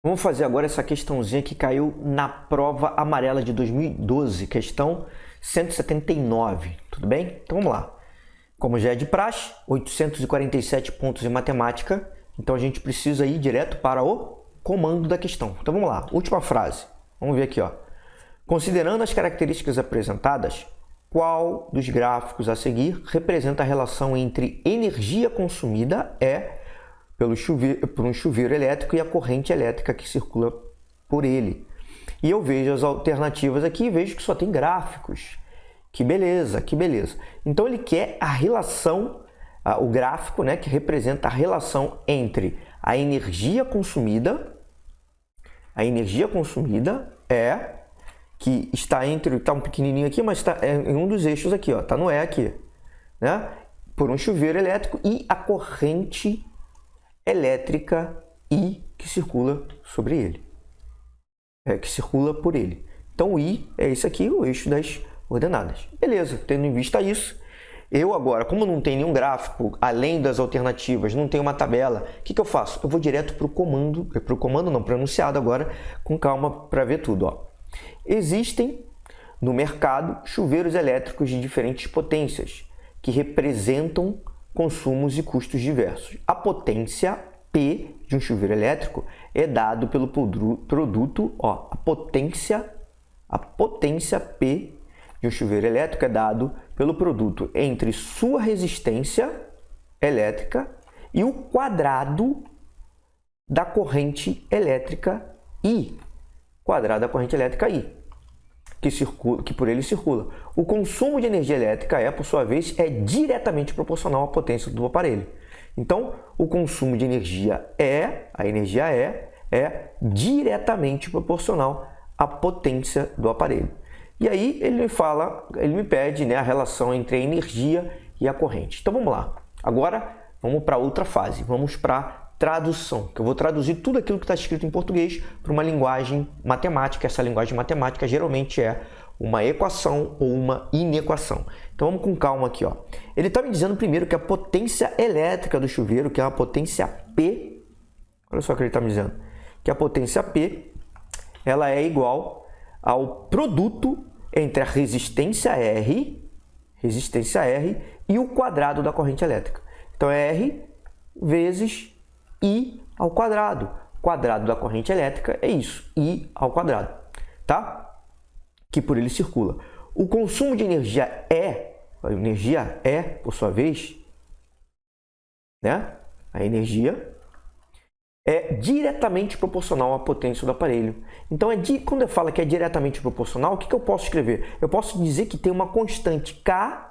Vamos fazer agora essa questãozinha que caiu na prova amarela de 2012, questão 179, tudo bem? Então vamos lá. Como já é de praxe, 847 pontos em matemática, então a gente precisa ir direto para o comando da questão. Então vamos lá, última frase, vamos ver aqui, ó. Considerando as características apresentadas, qual dos gráficos a seguir representa a relação entre energia consumida por um chuveiro elétrico e a corrente elétrica que circula por ele? E eu vejo as alternativas aqui e vejo que só tem gráficos. Que beleza, que beleza. Então ele quer a relação, o gráfico, né, que representa a relação entre a energia consumida que está está um pequenininho aqui, mas está em um dos eixos aqui, ó, tá no E aqui, né? Por um chuveiro elétrico e a corrente elétrica I que circula sobre ele, que circula por ele. Então o I é esse aqui, o eixo das ordenadas. Beleza, tendo em vista isso, eu agora, como não tem nenhum gráfico, além das alternativas, não tem uma tabela, o que eu faço? Eu vou direto para o enunciado agora, com calma para ver tudo, ó. Existem no mercado chuveiros elétricos de diferentes potências, que representam consumos e custos diversos. A potência P de um chuveiro elétrico é dado pelo produto, ó, a potência P de um chuveiro elétrico é dado pelo produto entre sua resistência elétrica e o quadrado da corrente elétrica I. Quadrado da corrente elétrica I, que por ele circula. O consumo de energia elétrica por sua vez, é diretamente proporcional à potência do aparelho. Então, o consumo de energia é diretamente proporcional à potência do aparelho. E aí ele me pede, né, a relação entre a energia e a corrente. Então vamos lá. Agora vamos para outra fase. Vamos para tradução, que eu vou traduzir tudo aquilo que está escrito em português para uma linguagem matemática. Essa linguagem matemática geralmente é uma equação ou uma inequação. Então vamos com calma aqui, ó. Ele está me dizendo primeiro que a potência elétrica do chuveiro, que é a potência P, olha só o que ele está me dizendo, que a potência P ela é igual ao produto entre a resistência R e o quadrado da corrente elétrica. Então é R vezes I ao quadrado. O quadrado da corrente elétrica é isso, I ao quadrado, tá? Que por ele circula. O consumo de energia por sua vez, né? A energia é diretamente proporcional à potência do aparelho. Então, quando eu falo que é diretamente proporcional, o que eu posso escrever? Eu posso dizer que tem uma constante K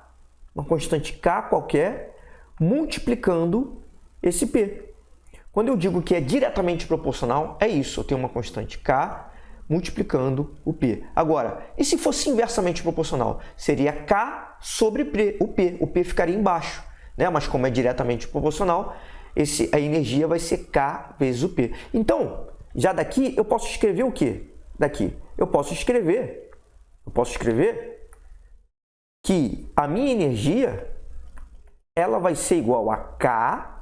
qualquer, multiplicando esse P. Quando eu digo que é diretamente proporcional, é isso. Eu tenho uma constante K multiplicando o P. Agora, e se fosse inversamente proporcional? Seria K sobre o P. O P ficaria embaixo, né? Mas como é diretamente proporcional, a energia vai ser K vezes o P. Então, já daqui eu posso escrever o quê? Daqui eu posso escrever que a minha energia ela vai ser igual a K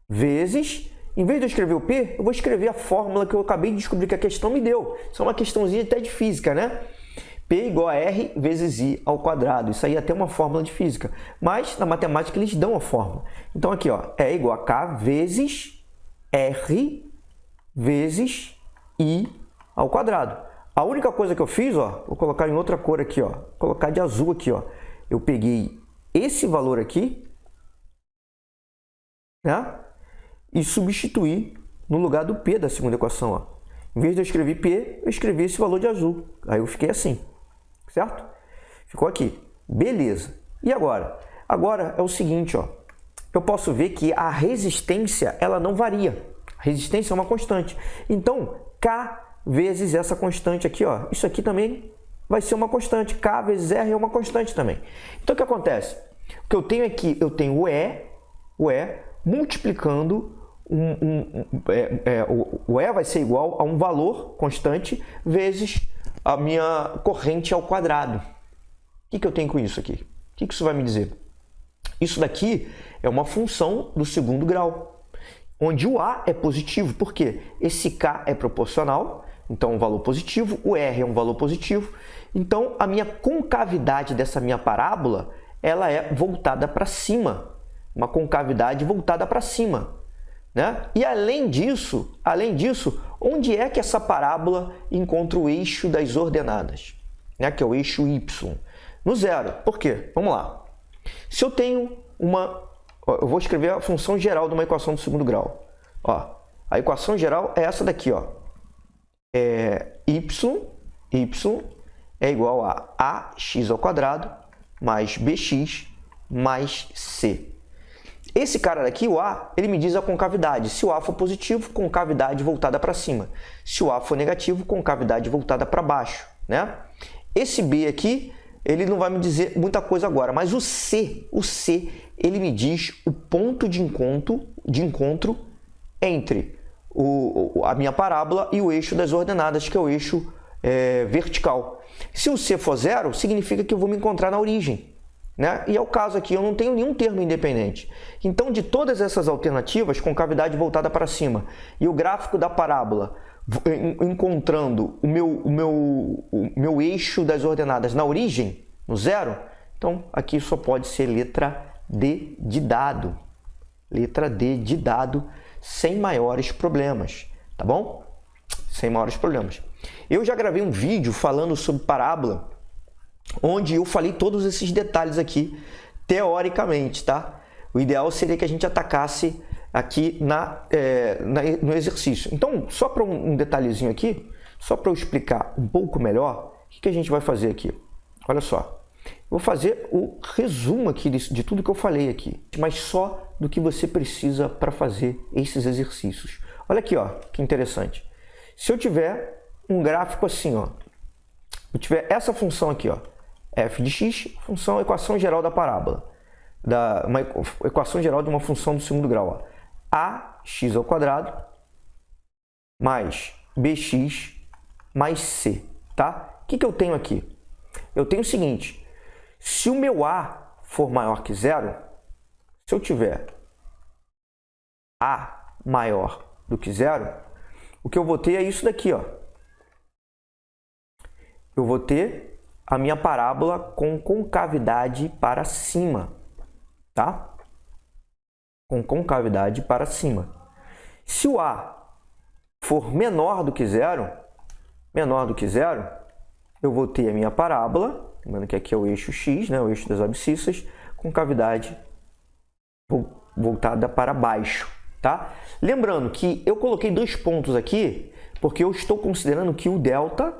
vezes, em vez de eu escrever o P, eu vou escrever a fórmula que eu acabei de descobrir que a questão me deu. Isso é uma questãozinha até de física, né? P igual a R vezes I ao quadrado. Isso aí é até uma fórmula de física. Mas na matemática eles dão a fórmula. Então aqui, ó, é igual a K vezes R vezes I ao quadrado. A única coisa que eu fiz, ó, vou colocar em outra cor aqui, ó, vou colocar de azul aqui, ó. Eu peguei esse valor aqui, né? E substituir no lugar do P da segunda equação, ó. Em vez de eu escrever P, eu escrevi esse valor de azul. Aí eu fiquei assim, certo? Ficou aqui. Beleza. E agora? Agora é o seguinte, ó. Eu posso ver que a resistência, ela não varia. A resistência é uma constante. Então, K vezes essa constante aqui, ó. Isso aqui também vai ser uma constante. K vezes R é uma constante também. Então, o que acontece? O que eu tenho aqui, eu tenho o E multiplicando o E vai ser igual a um valor constante vezes a minha corrente ao quadrado. O que eu tenho com isso aqui? O que isso vai me dizer? Isso daqui é uma função do segundo grau. onde o A é positivo, porque esse K é proporcional, então um valor positivo, o R é um valor positivo, então a minha concavidade dessa minha parábola, ela é voltada para cima, uma concavidade voltada para cima, né? E além disso, onde é que essa parábola encontra o eixo das ordenadas, né? Que é o eixo Y? No zero. Por quê? Vamos lá. Se eu tenho eu vou escrever a função geral de uma equação do segundo grau. Ó, a equação geral é essa daqui, ó. Y é igual a ax ao quadrado mais bx mais c. Esse cara daqui, o A, ele me diz a concavidade. Se o A for positivo, concavidade voltada para cima. Se o A for negativo, concavidade voltada para baixo, né? Esse B aqui, ele não vai me dizer muita coisa agora, mas o C, ele me diz o ponto de encontro entre a minha parábola e o eixo das ordenadas, que é o eixo vertical. Se o C for zero, significa que eu vou me encontrar na origem, né? E é o caso aqui, eu não tenho nenhum termo independente. Então, de todas essas alternativas, concavidade voltada para cima e o gráfico da parábola encontrando o meu eixo das ordenadas na origem, no zero, então aqui só pode ser letra D de dado. Letra D de dado, sem maiores problemas, tá bom? Sem maiores problemas. Eu já gravei um vídeo falando sobre parábola, onde eu falei todos esses detalhes aqui, teoricamente, tá? O ideal seria que a gente atacasse aqui no exercício. Então, só para um detalhezinho aqui, só para eu explicar um pouco melhor, o que a gente vai fazer aqui? Olha só, vou fazer o resumo aqui de tudo que eu falei aqui, mas só do que você precisa para fazer esses exercícios. Olha aqui, ó, que interessante. Se eu tiver um gráfico assim, ó, eu tiver essa função aqui, ó, f de x, equação geral da parábola, uma equação geral de uma função do segundo grau, ó, ax ao quadrado mais bx mais c, tá? O que eu tenho aqui? Eu tenho o seguinte, se o meu a for maior que zero, se eu tiver a maior do que zero, o que eu vou ter é isso daqui, ó. Eu vou ter a minha parábola com concavidade para cima, tá? Com concavidade para cima. Se o A for menor do que zero, eu vou ter a minha parábola, lembrando que aqui é o eixo x, né, o eixo das abscissas, com cavidade voltada para baixo, tá? Lembrando que eu coloquei dois pontos aqui, porque eu estou considerando que o delta,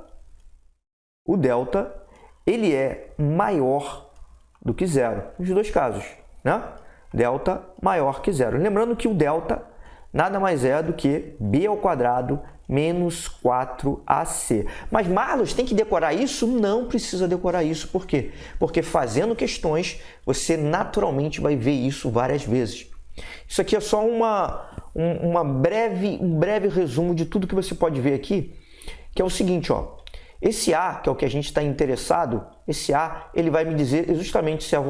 ele é maior do que zero, nos dois casos, né? Delta maior que zero. Lembrando que o delta nada mais é do que b ao quadrado menos 4ac. Mas, Marlos, tem que decorar isso? Não precisa decorar isso. Por quê? Porque fazendo questões, você naturalmente vai ver isso várias vezes. Isso aqui é só um breve resumo de tudo que você pode ver aqui, que é o seguinte, ó. Esse A, que é o que a gente está interessado, esse A, ele vai me dizer justamente se a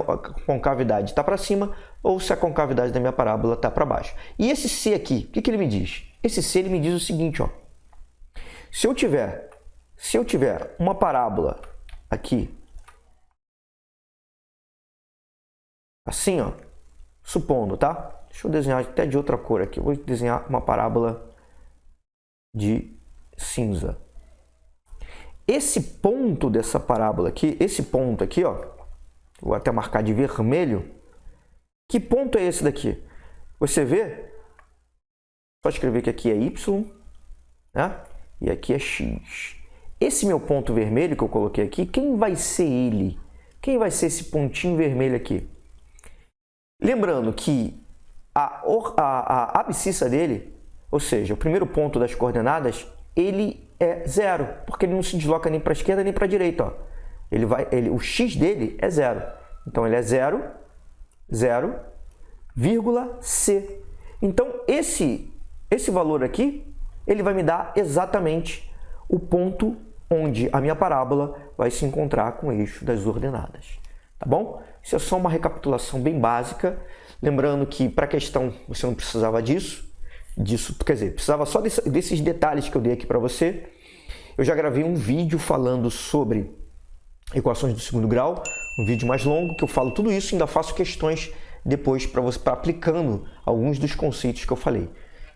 concavidade está para cima ou se a concavidade da minha parábola está para baixo. E esse C aqui, o que ele me diz? Esse C ele me diz o seguinte, ó. Se eu tiver uma parábola aqui, assim, ó, supondo, tá? Deixa eu desenhar até de outra cor aqui. Eu vou desenhar uma parábola de cinza. Esse ponto dessa parábola aqui, esse ponto aqui, ó, vou até marcar de vermelho. Que ponto é esse daqui? Você vê? Só escrever que aqui é y, né? E aqui é x. Esse meu ponto vermelho que eu coloquei aqui, quem vai ser ele? Quem vai ser esse pontinho vermelho aqui? Lembrando que a abscissa dele, ou seja, o primeiro ponto das coordenadas, ele é zero, porque ele não se desloca nem para a esquerda nem para a direita. Ó. O x dele é zero. Então, ele é 0, vírgula c. Então, esse valor aqui, ele vai me dar exatamente o ponto onde a minha parábola vai se encontrar com o eixo das ordenadas. Tá bom? Isso é só uma recapitulação bem básica. Lembrando que para a questão você não precisava disso. disso, quer dizer, precisava só desses detalhes que eu dei aqui para você. Eu já gravei um vídeo falando sobre equações do segundo grau, um vídeo mais longo que eu falo tudo isso, ainda faço questões depois para você, aplicando alguns dos conceitos que eu falei.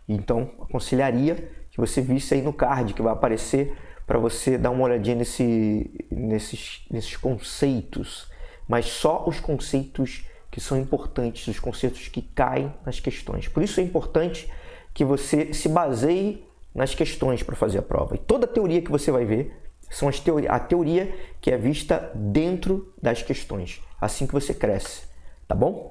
Então, aconselharia que você visse aí no card que vai aparecer para você dar uma olhadinha nesses conceitos, mas só os conceitos que são importantes, os conceitos que caem nas questões. Por isso é importante que você se baseie nas questões para fazer a prova. E toda a teoria que você vai ver são a teoria que é vista dentro das questões. Assim que você cresce, tá bom?